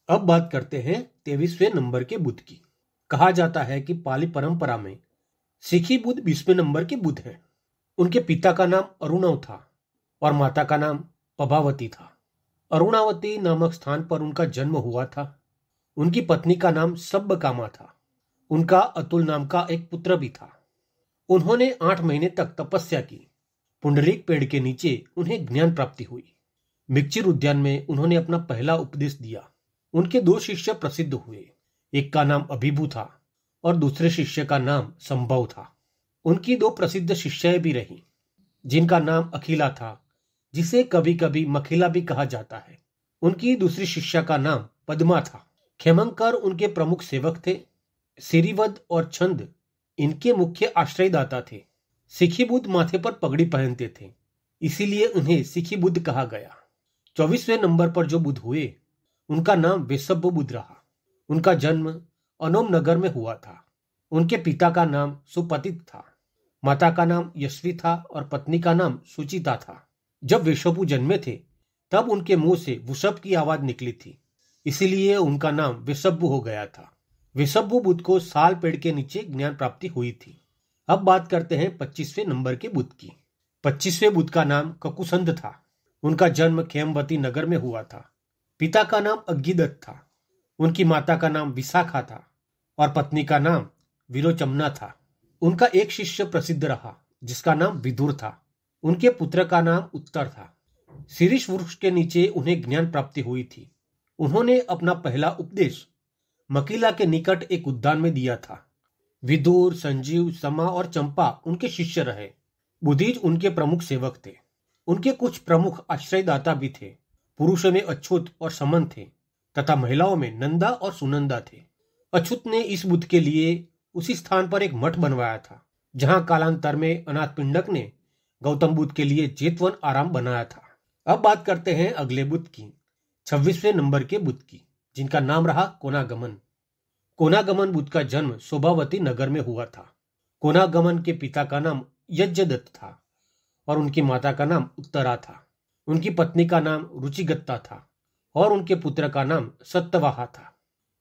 अब बात करते हैं 23वें नंबर के बुद्ध की। कहा जाता है कि पाली परंपरा में सिखी बुद्ध 20वें नंबर के बुद्ध हैं। उनके पिता का नाम अरुणव था और माता का नाम पभावती था। अरुणावती नामक स्थान पर उनका जन्म हुआ था। उनकी पत्नी का नाम सब्बकामा था। उनका अतुल नाम का एक पुत्र भी था। उन्होंने 8 महीने तक तपस्या की। पुंडरीक पेड़ के नीचे उन्हें ज्ञान प्राप्ति हुई। मिक्चिर उद्यान में उन्होंने अपना पहला उपदेश दिया। उनके 2 शिष्य प्रसिद्ध हुए। एक का नाम अभिभू था और दूसरे शिष्य का नाम संभव था। उनकी 2 प्रसिद्ध शिष्याएं भी रहीं, जिनका नाम अखिला था, जिसे कभी कभी मखिला भी कहा जाता है। उनकी दूसरी शिष्या का नाम पद्मा था। खेमंकर उनके प्रमुख सेवक थे। सिरिवद और छंद इनके मुख्य आश्रयदाता थे। सिखी बुद्ध माथे पर पगड़ी पहनते थे, इसीलिए उन्हें सिखी बुद्ध कहा गया। 24वें नंबर पर जो बुद्ध हुए उनका नाम वेसब्बु बुद्ध रहा। उनका जन्म अनोम नगर में हुआ था। उनके पिता का नाम सुपतित था, माता का नाम यशवी था और पत्नी का नाम सुचिता था। जब वेशब्बु जन्मे थे तब उनके मुंह से वुशब की आवाज निकली थी, इसीलिए उनका नाम वेसब्बु हो गया था। वेसब्बु बुद्ध को साल पेड़ के नीचे ज्ञान प्राप्ति हुई थी। अब बात करते हैं 25वें नंबर के बुद्ध की। 25वें बुद्ध का नाम ककुसंध था। उनका जन्म खेमवती नगर में हुआ था। पिता का नाम अग्गिदत्त था। उनकी माता का नाम विशाखा था और पत्नी का नाम विरोचमना था। उनका एक शिष्य प्रसिद्ध रहा जिसका नाम विदुर था। उनके पुत्र का नाम उत्तर था। शीरीष वृक्ष के नीचे उन्हें ज्ञान प्राप्ति हुई थी। उन्होंने अपना पहला उपदेश मकिला के निकट एक उद्यान में दिया था। विदुर, संजीव, समा और चंपा उनके शिष्य रहे। बुधिज उनके प्रमुख सेवक थे। उनके कुछ प्रमुख आश्रयदाता भी थे। पुरुषों में अच्युत और समन थे तथा महिलाओं में नंदा और सुनंदा थे। अच्युत ने इस बुद्ध के लिए उसी स्थान पर एक मठ बनवाया था जहां कालांतर में अनाथ पिंडक ने गौतम बुद्ध के लिए जेतवन आराम बनाया था। अब बात करते हैं अगले बुद्ध की, 26वें नंबर के बुद्ध की, जिनका नाम रहा कोनागमन। कोनागमन बुद्ध का जन्म शोभावती नगर में हुआ था। कोनागमन के पिता का नाम यज्ञदत्त था और उनकी माता का नाम उत्तरा था। उनकी पत्नी का नाम रुचिगत्ता था और उनके पुत्र का नाम सत्यवाहा था।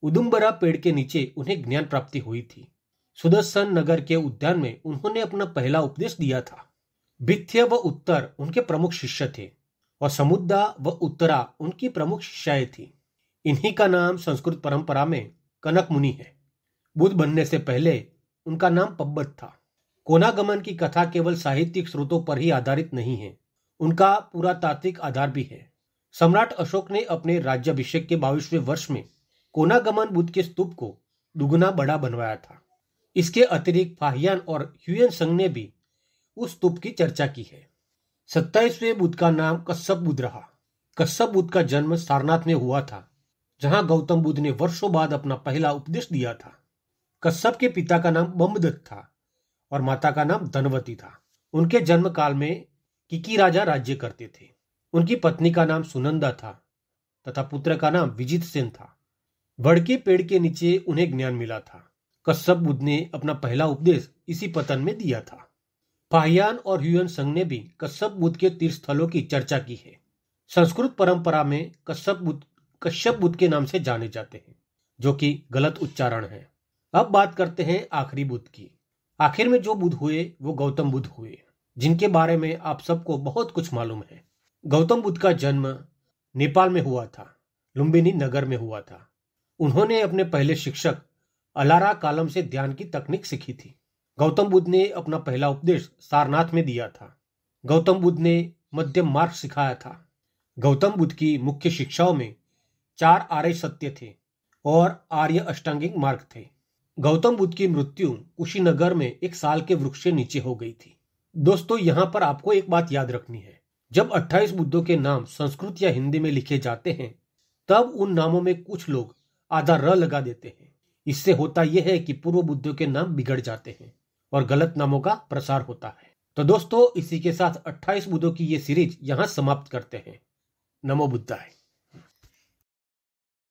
उदुम्बरा पेड़ के नीचे उन्हें ज्ञान प्राप्ति हुई थी। सुदर्शन नगर के उद्यान में उन्होंने अपना पहला उपदेश दिया था। भिथ्य व उत्तर उनके प्रमुख शिष्य थे और समुद्रा व उत्तरा उनकी प्रमुख शिष्याएं थी। इन्हीं का नाम संस्कृत परंपरा में कनक मुनि है। बुद्ध बनने से पहले उनका नाम पब्बत था। कोनागमन की कथा केवल साहित्यिक स्रोतों पर ही आधारित नहीं है, उनका पुरातात्विक आधार भी है। सम्राट अशोक ने अपने राज्याभिषेक के 22वें वर्ष में कोनागमन बुद्ध के स्तूप को दुगुना बड़ा बनवाया था। इसके अतिरिक्त फाहियान और ह्यूएन संग ने भी उस स्तूप की चर्चा की है। 27वें बुद्ध का नाम कश्यप बुद्ध रहा। कश्यप बुद्ध का जन्म सारनाथ में हुआ था, जहां गौतम बुद्ध ने वर्षों बाद अपना पहला उपदेश दिया था। कश्यप के पिता का नाम बम्बदत्त था और माता का नाम धनवती था। उनके जन्म काल में किकी राजा राज्य करते थे। उनकी पत्नी का नाम सुनंदा था तथा पुत्र का नाम विजित सेन था। वड़ के पेड़ के नीचे उन्हें ज्ञान मिला था। कश्यप बुद्ध ने अपना पहला उपदेश इसी पतन में दिया था। फाहियान और ह्यूएन संग ने भी कश्यप बुद्ध के तीर्थस्थलों की चर्चा की है। संस्कृत परंपरा में कश्यप बुद्ध के नाम से जाने जाते हैं, जो कि गलत उच्चारण है। अब बात करते हैं आखिरी बुद्ध की। आखिर में जो बुद्ध हुए वो गौतम बुद्ध हुए, जिनके बारे में आप सबको बहुत कुछ मालूम है। गौतम बुद्ध का जन्म नेपाल में हुआ था, लुम्बिनी नगर में हुआ था। उन्होंने अपने पहले शिक्षक अलारा कालम से ध्यान की तकनीक सीखी थी। गौतम बुद्ध ने अपना पहला उपदेश सारनाथ में दिया था। गौतम बुद्ध ने मध्यम मार्ग सिखाया था। गौतम बुद्ध की मुख्य शिक्षाओं में 4 आर्य सत्य थे और आर्य अष्टांगिक मार्ग थे। गौतम बुद्ध की मृत्यु कुशीनगर में एक साल के वृक्ष से नीचे हो गई थी। दोस्तों, यहाँ पर आपको एक बात याद रखनी है, जब 28 बुद्धों के नाम संस्कृत या हिंदी में लिखे जाते हैं तब उन नामों में कुछ लोग आधा र लगा देते हैं। इससे होता यह है कि पूर्व बुद्धों के नाम बिगड़ जाते हैं और गलत नामों का प्रसार होता है। तो दोस्तों, इसी के साथ 28 बुद्धों की ये सीरीज यहाँ समाप्त करते हैं। नमो बुद्धाय।